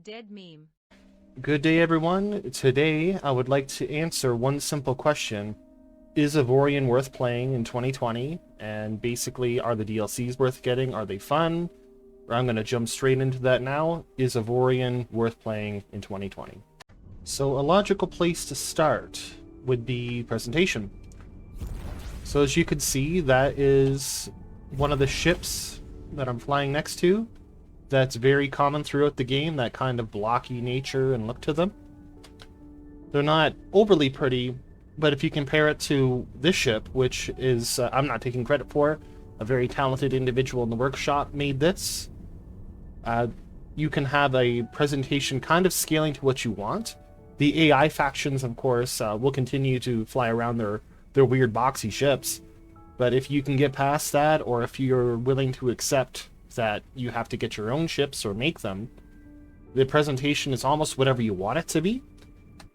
dead meme. Good day, everyone. Today, I would like to answer one simple question. Is Avorion worth playing in 2020? And basically, are the DLCs worth getting? Are they fun? I'm going to jump straight into that now. Is Avorion worth playing in 2020? So a logical place to start would be presentation. So as you can see, that is one of the ships that I'm flying next to. That's very common throughout the game, that kind of blocky nature and look to them. They're not overly pretty, but if you compare it to this ship, which is, I'm not taking credit for, a very talented individual in the workshop made this, you can have a presentation kind of scaling to what you want. The AI factions, of course, will continue to fly around their weird boxy ships, but if you can get past that, or if you're willing to accept that you have to get your own ships or make them, the presentation is almost whatever you want it to be.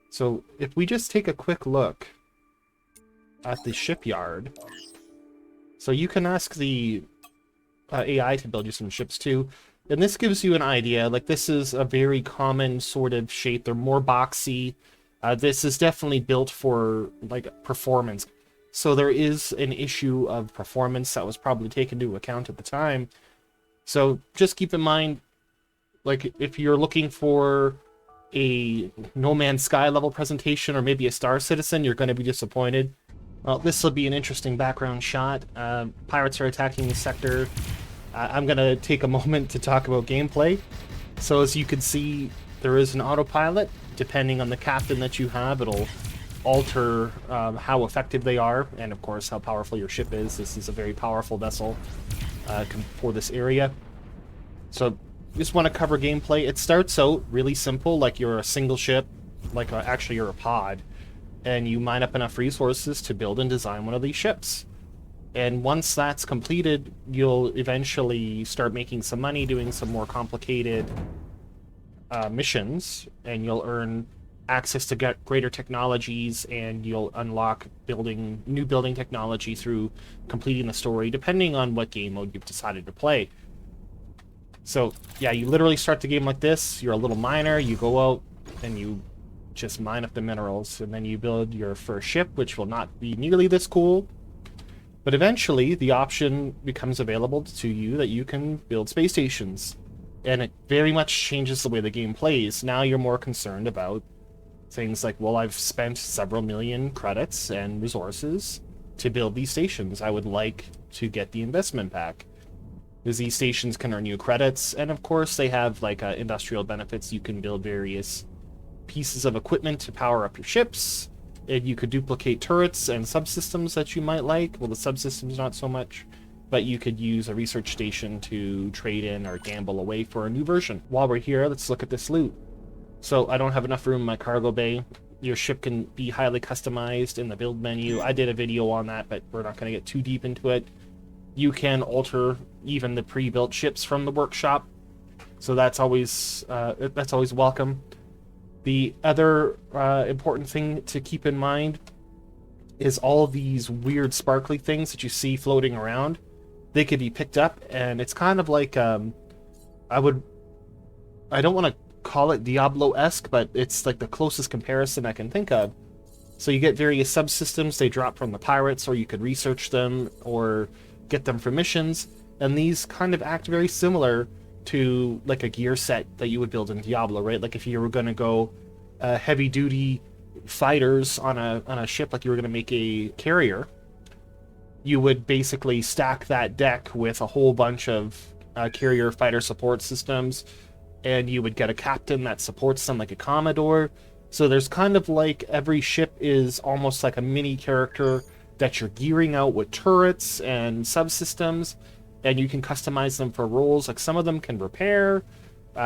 So if we just take a quick look at the shipyard, so you can ask the AI to build you some ships too, and this gives you an idea. Like, this is a very common sort of shape. They're more boxy. This is definitely built for like performance, so there is an issue of performance that was probably taken into account at the time. So just keep in mind, like, if you're looking for a No Man's Sky level presentation or maybe a Star Citizen, you're going to be disappointed. Well, this will be an interesting background shot. Pirates are attacking the sector. I'm going to take a moment to talk about gameplay. So as you can see, there is an autopilot. Depending on the captain that you have, it'll alter how effective they are, and of course how powerful your ship is. This is a very powerful vessel for this area. So just want to cover gameplay. It starts out really simple, like you're a single ship, like actually you're a pod, and you mine up enough resources to build and design one of these ships. And once that's completed, you'll eventually start making some money doing some more complicated missions, and you'll earn access to get greater technologies, and you'll unlock new building technology through completing the story, depending on what game mode you've decided to play. So yeah, you literally start the game like this. You're a little miner, you go out and you just mine up the minerals, and then you build your first ship, which will not be nearly this cool, but eventually the option becomes available to you that you can build space stations, and it very much changes the way the game plays. Now you're more concerned about things like, well, I've spent several million credits and resources to build these stations. I would like to get the investment back, because these stations can earn you credits, and of course they have like industrial benefits. You can build various pieces of equipment to power up your ships, and you could duplicate turrets and subsystems that you might like. Well, the subsystems not so much, but you could use a research station to trade in or gamble away for a new version. While we're here, let's look at this loot. So I don't have enough room in my cargo bay. Your ship can be highly customized in the build menu. I did a video on that, but we're not going to get too deep into it. You can alter even the pre-built ships from the workshop, so that's always welcome. The other important thing to keep in mind is all these weird sparkly things that you see floating around. They could be picked up, and it's kind of like I don't want to call it Diablo-esque, but it's like the closest comparison I can think of. So you get various subsystems. They drop from the pirates, or you could research them or get them from missions, and these kind of act very similar to like a gear set that you would build in Diablo, right? Like if you were going to go heavy duty fighters on a ship, like you were going to make a carrier, you would basically stack that deck with a whole bunch of carrier fighter support systems, and you would get a captain that supports them, like a Commodore. So there's kind of like every ship is almost like a mini character that you're gearing out with turrets and subsystems, and you can customize them for roles. Like some of them can repair,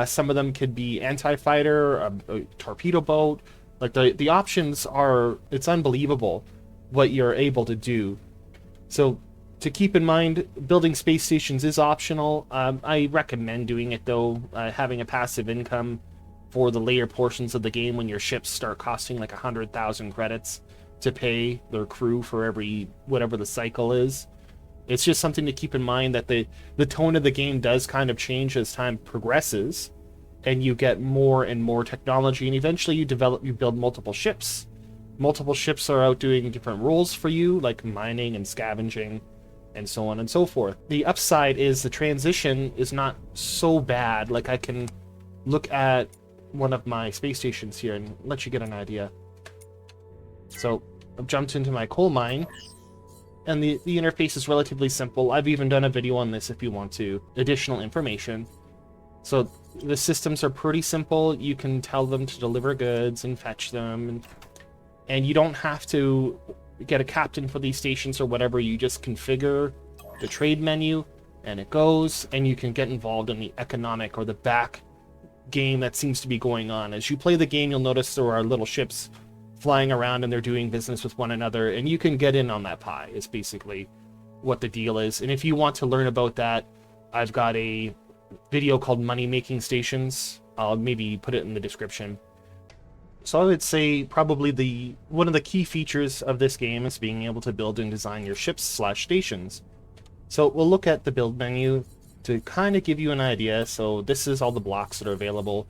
some of them could be anti-fighter, a torpedo boat. Like the options are, it's unbelievable what you're able to do. So to keep in mind, building space stations is optional. I recommend doing it though, having a passive income for the later portions of the game when your ships start costing like 100,000 credits to pay their crew for every whatever the cycle is. It's just something to keep in mind, that the tone of the game does kind of change as time progresses, and you get more and more technology, and eventually you build multiple ships. Multiple ships are out doing different roles for you, like mining and scavenging, and so on and so forth. The upside is the transition is not so bad. Like, I can look at one of my space stations here and let you get an idea. So I've jumped into my coal mine, and the interface is relatively simple. I've even done a video on this if you want to additional information. So the systems are pretty simple. You can tell them to deliver goods and fetch them, and you don't have to get a captain for these stations or whatever. You just configure the trade menu and it goes, and you can get involved in the economic or the back game that seems to be going on. As you play the game, you'll notice there are little ships flying around and they're doing business with one another, and you can get in on that pie. It's basically what the deal is. And if you want to learn about that, I've got a video called Money Making Stations. I'll maybe put it in the description. So I would say probably one of the key features of this game is being able to build and design your ships/stations. So we'll look at the build menu to kind of give you an idea. So this is all the blocks that are available,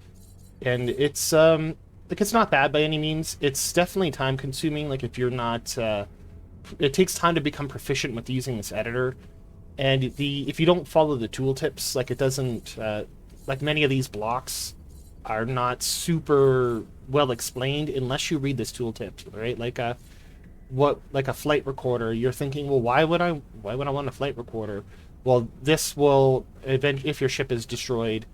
and it's like, it's not bad by any means. It's definitely time consuming. Like, if you're not it takes time to become proficient with using this editor, and if you don't follow the tooltips, like, it doesn't like, many of these blocks are not super well explained unless you read this tooltip, right? Like a flight recorder, you're thinking, well, why would I want a flight recorder? Well, this will if your ship is destroyed,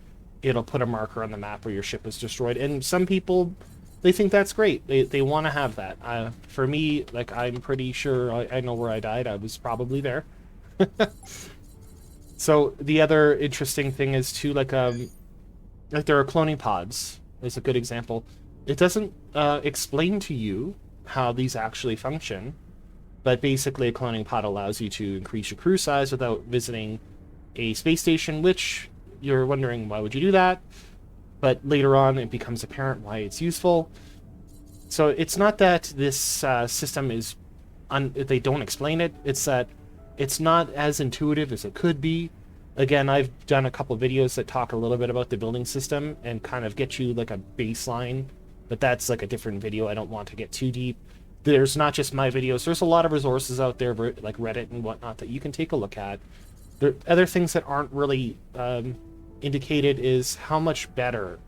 it'll put a marker on the map where your ship is destroyed. And some people, they think that's great. They want to have that. For me, like, I'm pretty sure I know where I died. I was probably there. So the other interesting thing is too, like there are cloning pods is a good example. It doesn't explain to you how these actually function, but basically a cloning pod allows you to increase your crew size without visiting a space station, which you're wondering, why would you do that? But later on, it becomes apparent why it's useful. So it's not that this system is they don't explain it. It's that it's not as intuitive as it could be. Again, I've done a couple videos that talk a little bit about the building system and kind of get you like a baseline, but that's like a different video. I don't want to get too deep. There's not just my videos. There's a lot of resources out there, like Reddit and whatnot, that you can take a look at. There are other things that aren't really indicated is how much better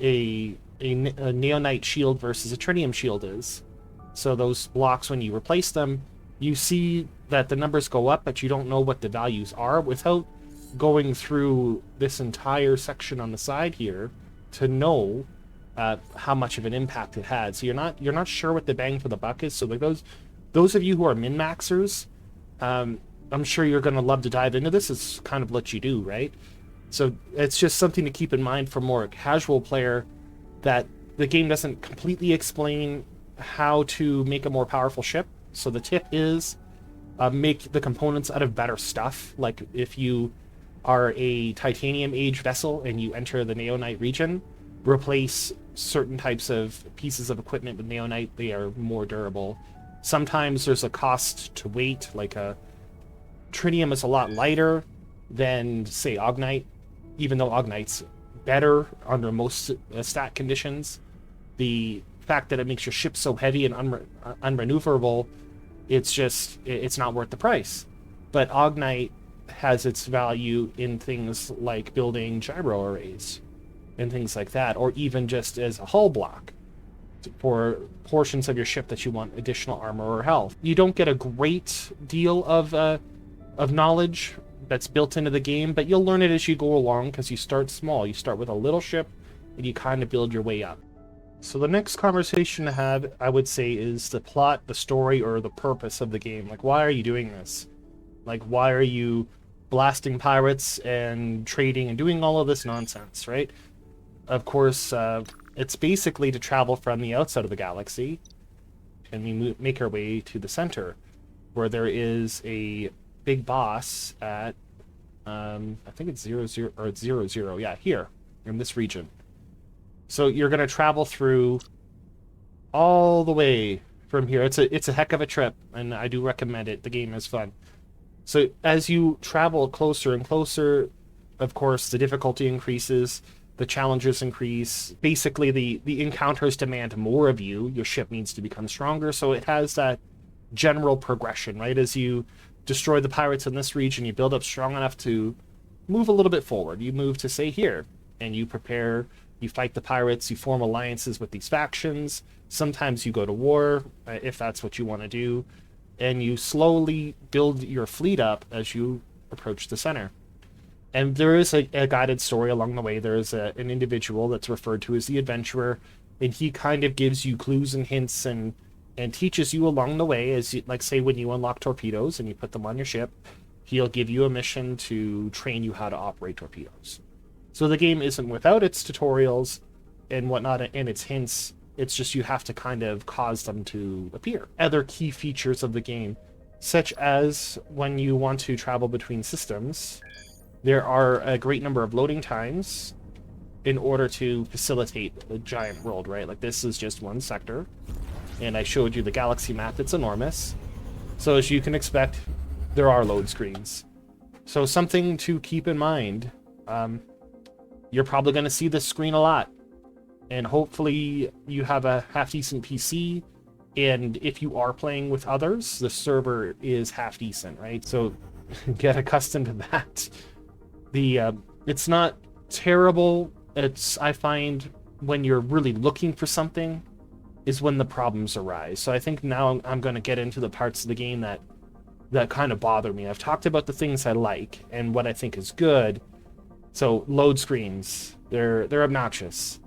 a neonite shield versus a tritium shield is. So those blocks, when you replace them, you see that the numbers go up, but you don't know what the values are without going through this entire section on the side here to know how much of an impact it had. So you're not sure what the bang for the buck is. So like those of you who are min-maxers, I'm sure you're going to love to dive into this. It's kind of what you do, right? So it's just something to keep in mind for more casual player, that the game doesn't completely explain how to make a more powerful ship. So the tip is make the components out of better stuff. Like if you are a titanium age vessel and you enter the neonite region, replace certain types of pieces of equipment with neonite. They are more durable. Sometimes there's a cost to weight, like tritium is a lot lighter than, say, Ognite, even though Ognite's better under most stat conditions. The fact that it makes your ship so heavy and unmaneuverable, it's not worth the price. But Ognite has its value in things like building gyro arrays and things like that, or even just as a hull block for portions of your ship that you want additional armor or health. You don't get a great deal of knowledge that's built into the game, but you'll learn it as you go along because you start small. You start with a little ship and you kind of build your way up. So the next conversation to have, I would say, is the plot, the story, or the purpose of the game. Like, why are you doing this? Like, why are you blasting pirates and trading and doing all of this nonsense, right? Of course, it's basically to travel from the outside of the galaxy, and we make our way to the center, where there is a big boss at, I think it's 00, or it's 00, yeah, here, in this region. So you're going to travel through all the way from here. It's a heck of a trip, and I do recommend it. The game is fun. So as you travel closer and closer, of course, the difficulty increases. the challenges increase. Basically, the encounters demand more of you. Your ship needs to become stronger, so it has that general progression, right? As you destroy the pirates in this region, you build up strong enough to move a little bit forward. You move to, say, here, and you prepare, you fight the pirates, you form alliances with these factions. Sometimes you go to war, if that's what you want to do, and you slowly build your fleet up as you approach the center. And there is a guided story along the way. There is an individual that's referred to as the adventurer, and he kind of gives you clues and hints and teaches you along the way. As you, like, say, when you unlock torpedoes and you put them on your ship, he'll give you a mission to train you how to operate torpedoes. So the game isn't without its tutorials and whatnot and its hints. It's just you have to kind of cause them to appear. Other key features of the game, such as when you want to travel between systems, there are a great number of loading times in order to facilitate the giant world, right? Like, this is just one sector, and I showed you the galaxy map. It's enormous. So as you can expect, there are load screens. So something to keep in mind, you're probably going to see this screen a lot. And hopefully you have a half-decent PC, and if you are playing with others, the server is half-decent, right? So get accustomed to that. It's not terrible. I find when you're really looking for something is when the problems arise. So I think now I'm going to get into the parts of the game that kind of bother me. I've talked about the things I like and what I think is good. So load screens, they're obnoxious.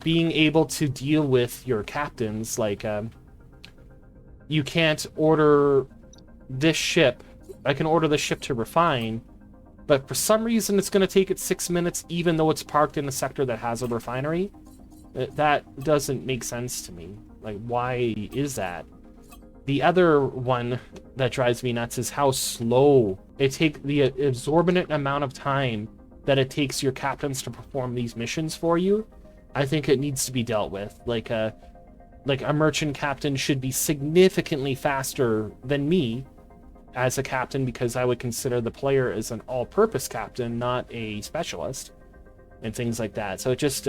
Being able to deal with your captains, like, you can't order this ship. I can order the ship to refine, but for some reason it's going to take it 6 minutes, even though it's parked in a sector that has a refinery. That doesn't make sense to me. Like, why is that? The other one that drives me nuts is how slow it takes, the exorbitant amount of time that it takes your captains to perform these missions for you. I think it needs to be dealt with. Like a merchant captain should be significantly faster than me as a captain, because I would consider the player as an all-purpose captain, not a specialist, and things like that. So it just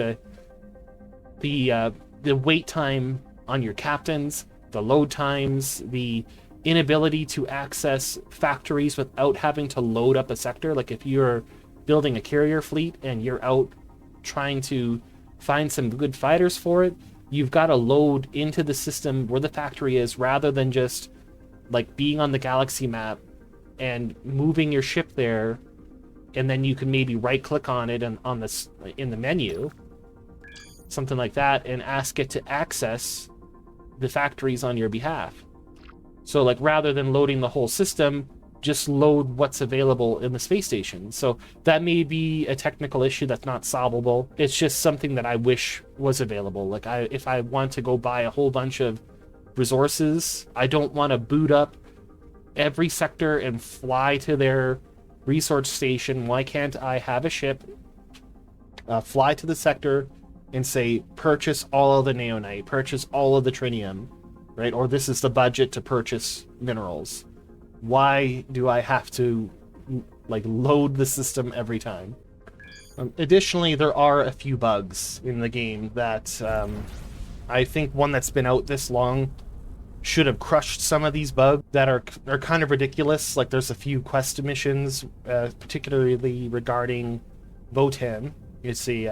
the wait time on your captains, the load times, the inability to access factories without having to load up a sector. Like, if you're building a carrier fleet and you're out trying to find some good fighters for it, you've got to load into the system where the factory is, rather than just like being on the galaxy map and moving your ship there, and then you can maybe right click on it and on this in the menu, something like that, and ask it to access the factories on your behalf. So, like, rather than loading the whole system, just load what's available in the space station. So that may be a technical issue that's not solvable. It's just something that I wish was available. Like, if I want to go buy a whole bunch of resources, I don't want to boot up every sector and fly to their resource station. Why can't I have a ship fly to the sector and say, purchase all of the neonite, purchase all of the trinium, right? Or this is the budget to purchase minerals. Why do I have to, like, load the system every time? Additionally, there are a few bugs in the game that I think one that's been out this long should have crushed some of these bugs that are kind of ridiculous. Like, there's a few quest missions, particularly regarding Votan. You see,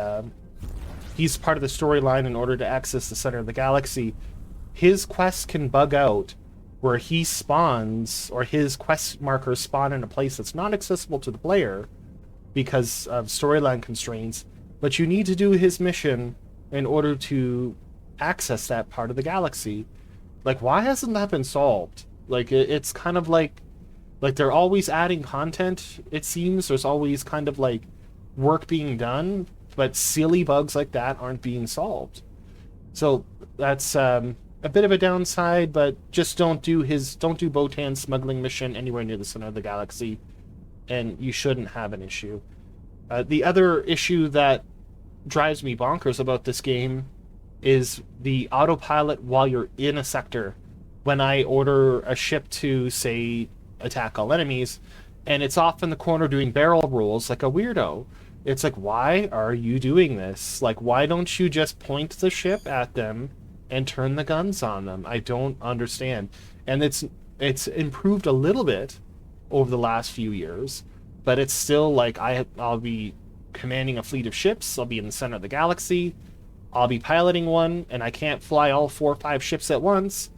he's part of the storyline. In order to access the center of the galaxy, his quests can bug out where he spawns, or his quest markers spawn in a place that's not accessible to the player because of storyline constraints, but you need to do his mission in order to access that part of the galaxy. Like, why hasn't that been solved? Like, it's kind of like they're always adding content, it seems. There's always kind of like work being done, but silly bugs like that aren't being solved. So that's a bit of a downside, but just don't do Votan's smuggling mission anywhere near the center of the galaxy, and you shouldn't have an issue. The other issue that drives me bonkers about this game is the autopilot while you're in a sector. When I order a ship to, say, attack all enemies, and it's off in the corner doing barrel rolls like a weirdo, It's like, why are you doing this? Like, why don't you just point the ship at them and turn the guns on them? I don't understand. And it's improved a little bit over the last few years, but it's still like I'll be commanding a fleet of ships. I'll be in the center of the galaxy. I'll be piloting one, and I can't fly all 4 or 5 ships at once.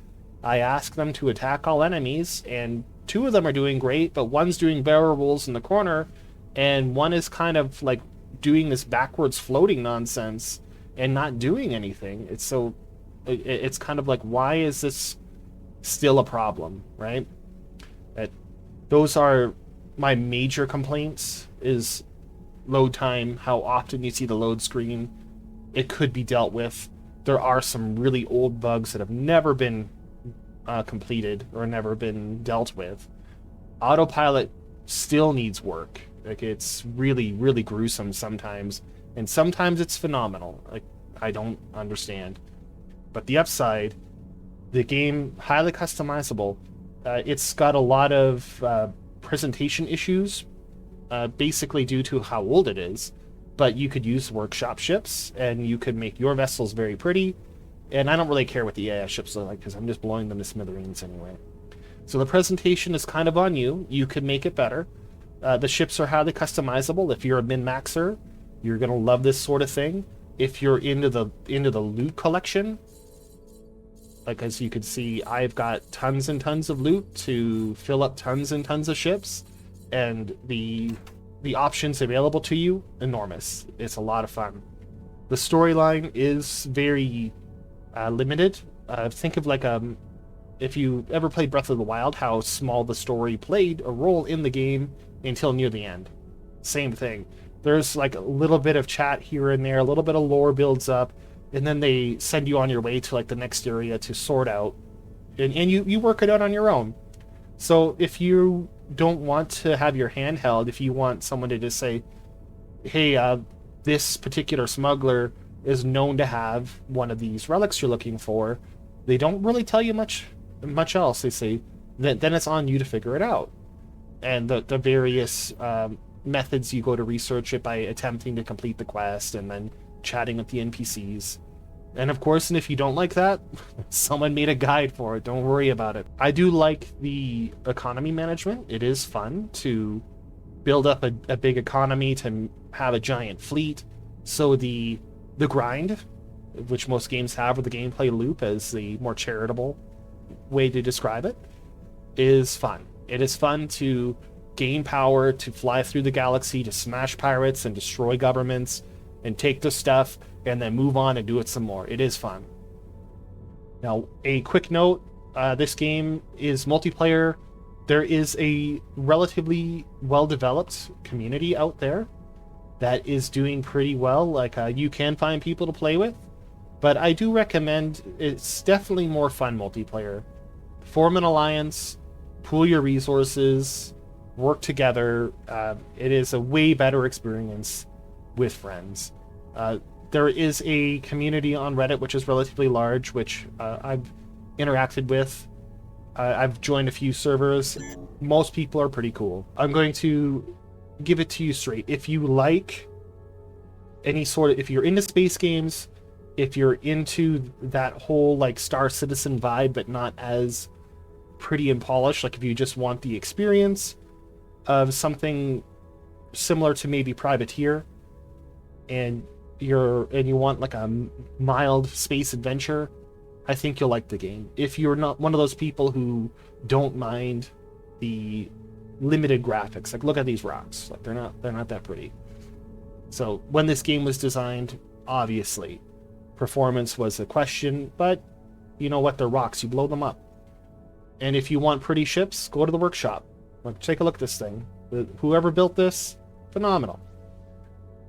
I ask them to attack all enemies, and 2 of them are doing great, but one's doing barrel rolls in the corner, and one is kind of like doing this backwards floating nonsense and not doing anything. It's kind of like, why is this still a problem, right? Those are my major complaints, is load time, how often you see the load screen. It could be dealt with. There are some really old bugs that have never been completed or never been dealt with. Autopilot still needs work. Like, it's really, really gruesome sometimes, and sometimes it's phenomenal. Like, I don't understand. But the upside, the game, highly customizable. It's got a lot of presentation issues, basically due to how old it is. But you could use workshop ships, and you could make your vessels very pretty. And I don't really care what the AI ships look like, because I'm just blowing them to smithereens anyway. So the presentation is kind of on you. You could make it better. The ships are highly customizable. If you're a min-maxer, you're gonna love this sort of thing. If you're into the loot collection, like, as you can see, I've got tons and tons of loot to fill up tons and tons of ships, and the options available to you, enormous. It's a lot of fun. The storyline is very limited. Think of like if you ever played Breath of the Wild, how small the story played a role in the game until near the end. Same thing. There's like a little bit of chat here and there, a little bit of lore builds up, and then they send you on your way to like the next area to sort out, and you work it out on your own. So if you don't want to have your hand held, if you want someone to just say, hey, this particular smuggler is known to have one of these relics you're looking for, they don't really tell you much else. They say that then it's on you to figure it out. And the various methods you go to research it by attempting to complete the quest and then chatting with the NPCs. And of course, and if you don't like that, someone made a guide for it. Don't worry about it. I do like the economy management. It is fun to build up a big economy, to have a giant fleet. So the grind, which most games have, or the gameplay loop as the more charitable way to describe it, is fun. It is fun to gain power, to fly through the galaxy, to smash pirates and destroy governments, and take the stuff, and then move on and do it some more. It is fun. Now, a quick note, this game is multiplayer. There is a relatively well-developed community out there that is doing pretty well. Like, you can find people to play with, but I do recommend, it's definitely more fun multiplayer. Form an alliance, pool your resources, work together. It is a way better experience with friends. There is a community on Reddit which is relatively large, which I've interacted with. I've joined a few servers. Most people are pretty cool. I'm going to give it to you straight. If you like any sort of, if you're into space games, if you're into that whole like Star Citizen vibe, but not as pretty and polished, like if you just want the experience of something similar to maybe Privateer, and you want like a mild space adventure, I think you'll like the game. If you're not one of those people who don't mind the limited graphics, like look at these rocks, like they're not that pretty. So when this game was designed, obviously performance was a question, but you know what, they're rocks, you blow them up. And if you want pretty ships, go to the workshop. Like, take a look at this thing. Whoever built this, phenomenal.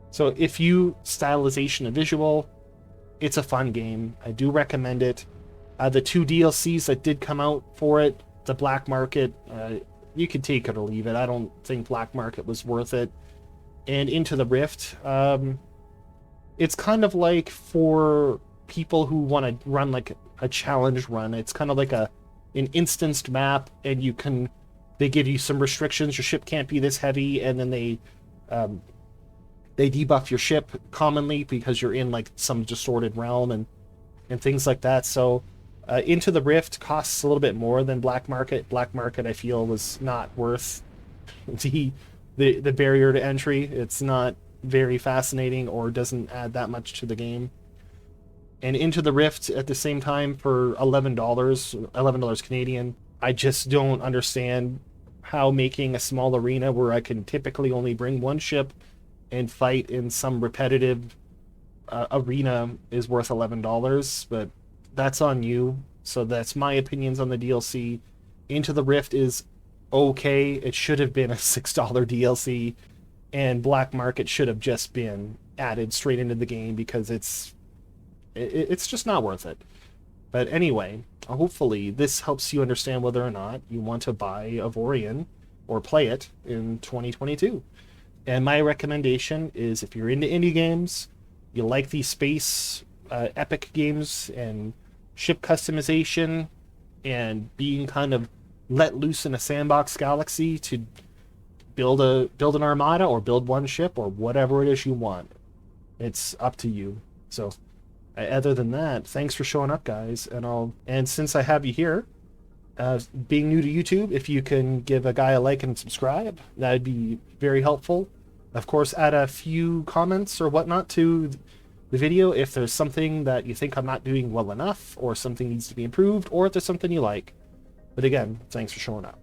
So if you stylization and visual, it's a fun game. I do recommend it. The 2 DLCs that did come out for it, the Black Market, you could take it or leave it. I don't think Black Market was worth it. And Into the Rift, it's kind of like for people who want to run like a challenge run. It's kind of like an instanced map, and they give you some restrictions. Your ship can't be this heavy, and then they They debuff your ship commonly because you're in like some distorted realm and things like that. So Into the Rift costs a little bit more than Black Market. Black Market, I feel, was not worth the the barrier to entry. It's not very fascinating or doesn't add that much to the game. And Into the Rift at the same time for $11 Canadian. I just don't understand how making a small arena where I can typically only bring one ship and fight in some repetitive arena is worth $11, but that's on you. So that's my opinions on the DLC. Into the Rift is okay. It should have been a $6 DLC, and Black Market should have just been added straight into the game because it's just not worth it. But anyway, hopefully this helps you understand whether or not you want to buy Avorion or play it in 2022. And my recommendation is if you're into indie games, you like these space epic games and ship customization and being kind of let loose in a sandbox galaxy to build an armada or build one ship or whatever it is you want. It's up to you. So other than that, thanks for showing up, guys. And since I have you here, being new to YouTube, if you can give a guy a like and subscribe, that'd be very helpful. Of course, add a few comments or whatnot to the video if there's something that you think I'm not doing well enough or something needs to be improved or if there's something you like. But again, thanks for showing up.